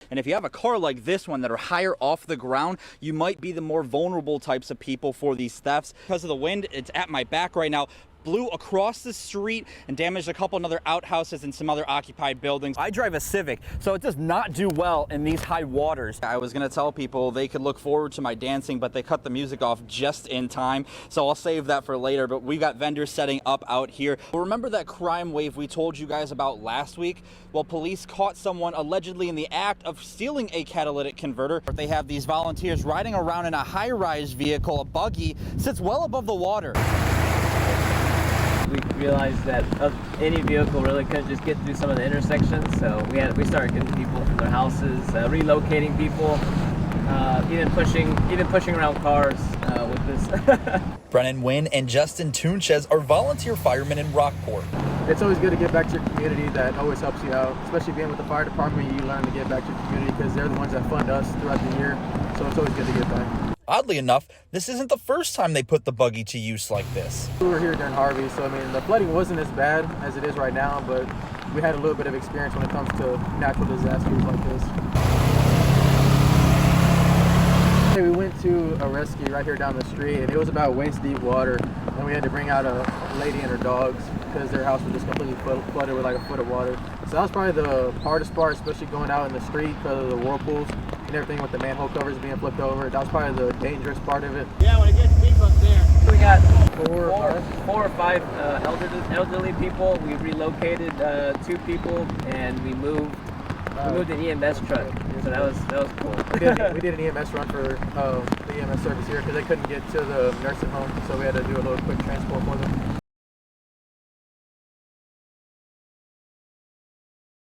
And if you have a car like this one that are higher off the ground, you might be the more vulnerable types of people for these thefts. Because of the wind, it's at my back right now. Blew across the street and damaged a couple other outhouses and some other occupied buildings. I drive a Civic, so it does not do well in these high waters. I was gonna tell people they could look forward to my dancing, but they cut the music off just in time, so I'll save that for later. But we've got vendors setting up out here. Remember that crime wave we told you guys about last week? Well, police caught someone allegedly in the act of stealing a catalytic converter. They have these volunteers riding around in a high-rise vehicle. A buggy sits well above the water. We realized that any vehicle really couldn't just get through some of the intersections, so we started getting people from their houses, relocating people, even pushing around cars with this. Brennan Wynn and Justin Tunches are volunteer firemen in Rockport. It's always good to give back to your community. That always helps you out, especially being with the fire department. You learn to give back to your community because they're the ones that fund us throughout the year, so it's always good to give back. Oddly enough, this isn't the first time they put the buggy to use like this. We were here during Harvey, so I mean the flooding wasn't as bad as it is right now, but we had a little bit of experience when it comes to natural disasters like this. We went to a rescue right here down the street, and it was about waist deep water, and we had to bring out a lady and her dogs because their house was just completely flooded with like a foot of water. So that was probably the hardest part, especially going out in the street because of the whirlpools and everything with the manhole covers being flipped over. That was probably the dangerous part of it. Yeah, when it gets deep up there. We got four or five elderly people. We relocated 2 people, and we moved an EMS truck. So that was cool. We did an EMS run for the EMS service here because they couldn't get to the nursing home, so we had to do a little quick transport for them.